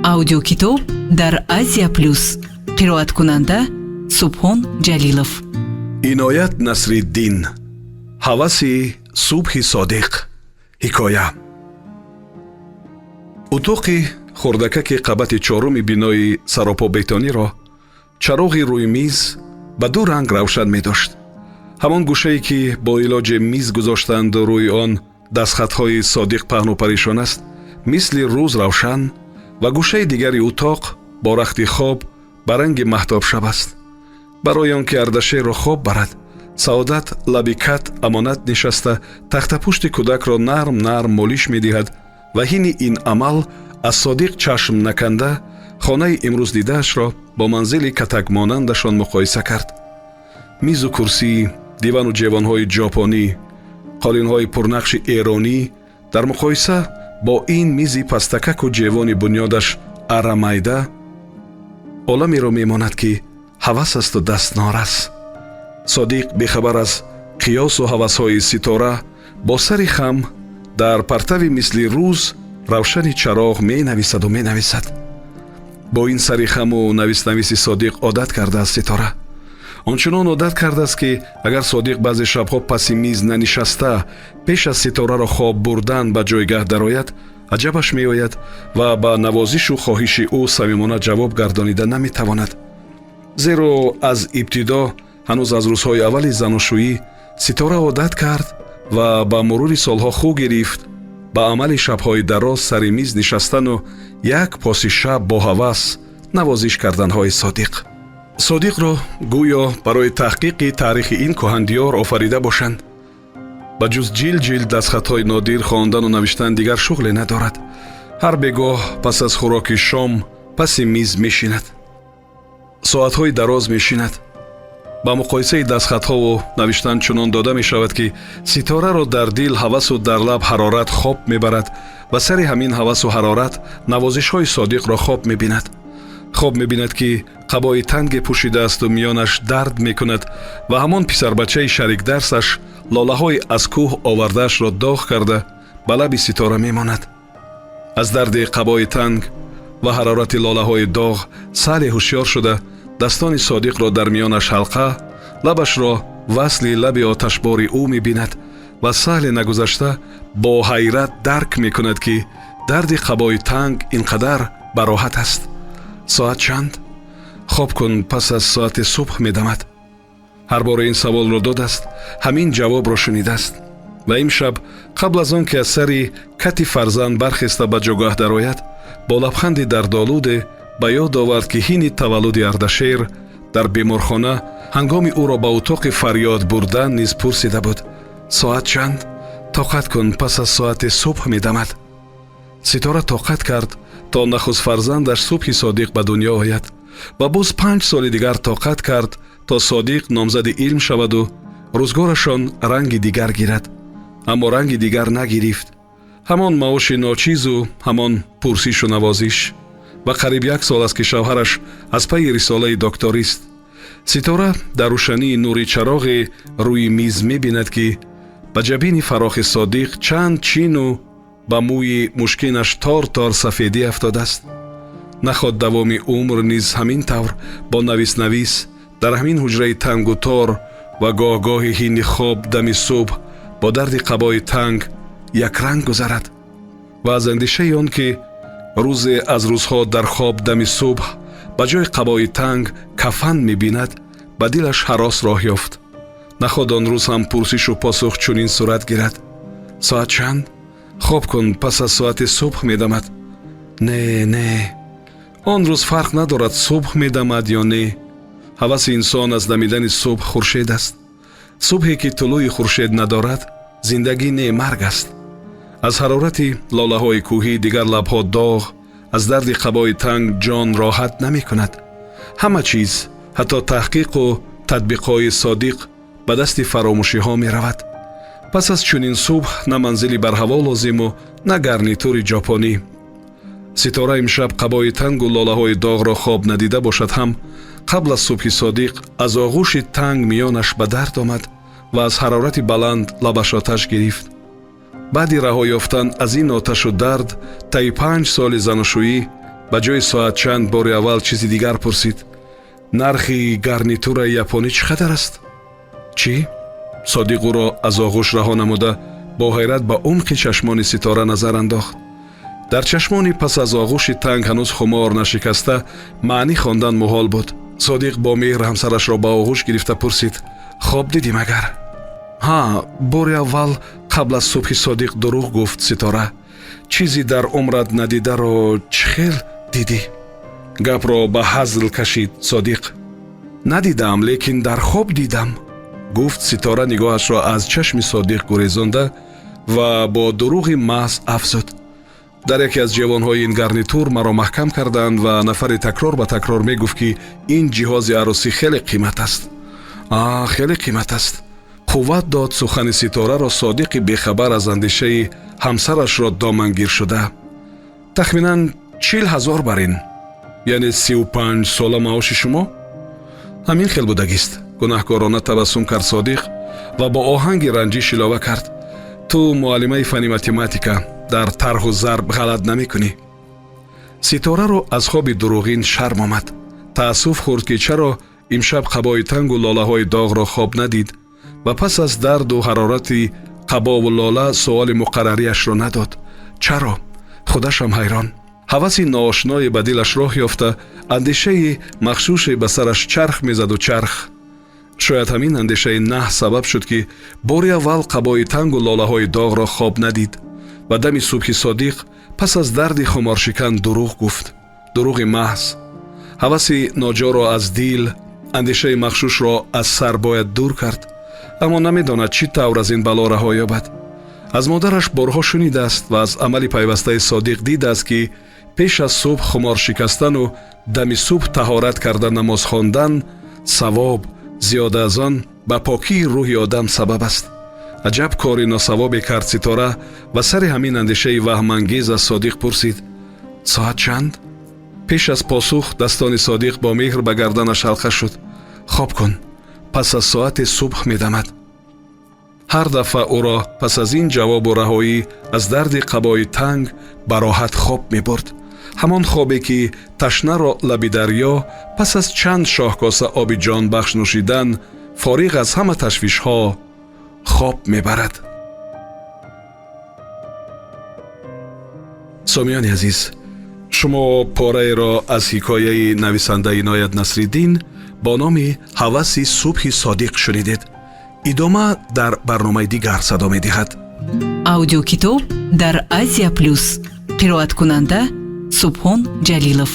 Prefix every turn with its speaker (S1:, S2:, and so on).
S1: аудиокитоб дар Азия Плюс. қироаткунанда Субҳон Ҷалилов.
S2: иноят Насриддин. ҳаваси субҳи содиқ. ҳикоя. утоқи хурдакаки қабати чоруми бинои саропо бетониро чароғи рӯи миз ба ду ранг равшан медошт. ҳамон гӯшае ки бо илоҷи миз гузоштанд рӯи он дастхатҳои содиқ паҳну паришон аст, мисли рӯз равшан ва гӯшаи дигари утоқ бо рахти хоб ба ранги маҳтобшаб аст. барои он ки ардашеро хоб барад, саодат лаби кат амонат нишаста тахтапушти кӯдакро нарм нарм молиш медиҳад ва ҳини ин амал аз содиқ чашм наканда хонаи имрӯздидаашро бо манзили катакмонандашон муқоиса кард. мизу курсӣ, дивану ҷевонҳои ҷопонӣ, қолинҳои пурнақши эронӣ дар муқоиса бо ин мизи пастакаку ҷевони бунёдаш арамайда оламеро мемонад ки ҳавас асту дастнорас. содиқ бехабар аз қиёсу ҳавасҳои ситора бо сари хам дар партави мисли рӯз равшани чароғ менависаду менависад. бо ин сари хаму нависнависи содиқ одат кардааст ситора. ончунон одат кардааст ки агар содиқ баъзе шабҳо паси миз нанишаста пеш аз ситораро хоб бурдан ба ҷойгаҳ дарояд, аҷабаш меояд ва ба навозишу хоҳиши ӯ самимона ҷавоб гардонида наметавонад. зеро аз ибтидо, ҳанӯз аз рӯзҳои аввали заношӯӣ, ситора одат кард ва ба мурури солҳо хӯ гирифт ба амали шабҳои дароз сари миз нишастану як поси шаб бо ҳавас навозиш карданҳои содиқ. содиқро гӯё барои таҳқиқи таърихи ин кӯҳандиёр офарида бошанд. ба ҷуз ҷилд дастхатҳои нодир хондану навиштан дигар шуғле надорад. ҳар бегоҳ пас аз хӯроки шом паси миз мешинад. соатҳои дароз мешинад. ба муқоисаи дастхатҳову навиштан чунон дода мешавад ки ситораро дар дил ҳавасу дар лаб ҳарорат хоб мебарад ва сари ҳамин ҳавасу ҳарорат навозишҳои содиқро хоб мебинад. хоб мебинад ки қабои танге пӯшидаасту миёнаш дард мекунад ва ҳамон писарбачаи шарикдарсаш лолаҳои аз кӯҳ овардаашро доғ карда ба лаби ситора мемонад. аз дарди қабои танг ва ҳарорати лолаҳои доғ саҳли ҳушёр шуда дастони содиқро дар миёнаш ҳалқа, лабашро васли лаби оташбори ӯ мебинад ва саҳли нагузашта бо ҳайрат дарк мекунад ки дарди қабои танг инқадар бароҳат аст. соат чанд? хоб кун, пас аз соати субҳ медамад. ҳар боре ин саволро додааст, ҳамин ҷавобро шунидааст. ва имшаб қабл аз он ки аз сари кати фарзанд бархеста ба ҷогоҳ дарояд, бо лабханди дардолуде ба ёд овард ки ҳини таваллуди Ардашер дар беморхона ҳангоми ӯро ба утоқи фарёд бурдан низ пурсида буд. соат чанд? тоқат кун, пас аз соати субҳ медамад. ситора тоқат кард то нахуст фарзандаш субҳи содиқ ба дунё ояд ва боз 5 соли дигар тоқат кард то содиқ номзади илм шаваду рӯзгорашон ранги дигар гирад. аммо ранги дигар нагирифт. ҳамон маоши ночизу ҳамон пурсишу навозиш. ва қариб 1 сол аст ки шавҳараш аз пайи рисолаи докторист. ситора дар рӯшании нури чароғи рӯи миз мебинад ки ба ҷабини фарохи содиқ чанд чину ба мӯи мушкинаш тор сафедӣ афтодааст. наход давоми умр низ ҳамин тавр бо навис дар ҳамин ҳуҷраи тангу тор ва гоҳгоҳи ҳини хоб дами субҳ бо дарди қабои танг якранг гузарад. ва аз андешаи он ки рӯзе аз рӯзҳо дар хоб дами субҳ ба ҷои қабои танг кафан мебинад, ба дилаш ҳарос роҳ ёфт. наход он рӯз ҳам пурсишу посух чунин сурат гирад. соат чанд? хоб кун, пас аз соати субҳ медамад. не он рӯз фарқ надорад субҳ медамад ё не. ҳаваси инсон аз дамидани субҳ хуршед аст. субҳе ки тулӯи хуршед надорад зиндагӣ не, марг аст. аз ҳарорати лолаҳои кӯҳӣ дигар лабҳо доғ, аз дарди қабои танг ҷон роҳат намекунад. ҳама чиз, ҳатто таҳқиқу татбиқҳои содиқ ба дасти фаромӯшиҳо меравад. пас аз чунин субҳ на манзили барҳаво лозиму на гарнитури ҷопонӣ. ситора имшаб қабои тангу лолаҳои доғро хоб надида бошад ҳам, қабл аз субҳи содиқ аз оғӯши танг миёнаш ба дард омад ва аз ҳарорати баланд лабаш оташ гирифт. баъди раҳо ёфтан аз ин оташу дард таи 5 соли заношӯӣ ба ҷои соат чанд бори аввал чизи дигар пурсид: нархи гарнитураи японӣ чӣ қадар аст? чӣ? Содиқ ӯро аз оғӯш раҳо намуда бо ҳайрат ба умқи чашмони Ситора назар андохт. дар чашмони пас аз оғӯши танг ҳанӯз хумор нашикаста маънӣ хондан муҳол буд. Содиқ бо меҳр ҳамсарашро ба оғӯш гирифта пурсид: хоб дидӣ магар? ҳа, бори аввал қабл аз субҳи Содиқ дурӯғ гуфт Ситора. чизи дар умрат надидаро чӣ хел дидӣ? гапро ба ҳазл кашид Содиқ. надидам, лекин дар хоб дидам, гуфт Ситора нигоҳашро аз чашми Содиқ гурезонда ва бо дурӯғи маҳз афзуд: дар яке аз ҷавонҳои ин гарнитур маро маҳкам карданд ва нафаре такрор ба такрор мегуфт ки ин ҷиҳози арӯсӣ хеле қимат аст. хеле қимат аст. қувват дод сухани Ситораро Содиқи бехабар аз андешаи ҳамсарашро домангир шуда. тахминан 40,000 барин, яъне 35 сола маоши шумо? ҳамин хел будагист. гунаҳкорона табассум кард Содиқ ва бо оҳанги ранҷиш илова кард: ту муаллимаи фани математика, дар тарҳу зарб ғалат намекунӣ. Ситораро аз хоби дурӯғин шарм омад. таассуф хӯрд ки чаро имшаб қабои тангу лолаҳои доғро хоб надид ва пас аз дарду ҳарорати қабову лола суоли муқаррариашро надод. чаро? худашам ҳайрон. ҳаваси ноошное ба дилаш роҳ ёфта, андешаи махшуше ба сараш чарх мезаду чарх. шояд ҳамин андешаи наҳ сабаб шуд ки бори аввал қабои тангу лолаҳои доғро хоб надид ва дами субҳи Содиқ пас аз дарди хуморшикан дурӯғ гуфт. дурӯғи маҳз. ҳаваси ноҷоро аз дил, андешаи махшушро аз сар бояд дур кард, аммо намедонад чӣ тавр аз ин бало раҳо ёбад. аз модараш борҳо шунидааст ва аз амали пайвастаи Содиқ дидааст ки пеш аз субҳ хумор шикастану дами субҳ таҳорат карда намоз хондан савоб, зиёда аз он ба покии рӯҳи одам сабаб аст. аҷаб кори носавобе кард Ситора ва сари ҳамин андешаи ваҳмангез аз Содиқ пурсид: соат чанд? пеш аз посух дастони Содиқ бо меҳр ба гарданаш ҳалқа шуд. хоб кун, пас аз соати субҳ медамад. ҳар дафъа ӯро пас аз ин ҷавобу раҳоӣ аз дарди қабои танг ба роҳат хоб мебурд. ҳамон хобе ки ташнаро лаби дарьё пас аз чанд шоҳкоса оби ҷонбахш нӯшидан фориғ аз ҳама ташвишҳо хоб мебарад. сомиёни азиз, шумо пораеро аз ҳикояи нависандаи Иноят Насриддин бо номи ҳаваси субҳи Содиқ шунидед. идома дар барномаи дигар садо медиҳад.
S1: аудиокитоб дар Азия Плюс. қироаткунанда Субҳон Ҷалилов.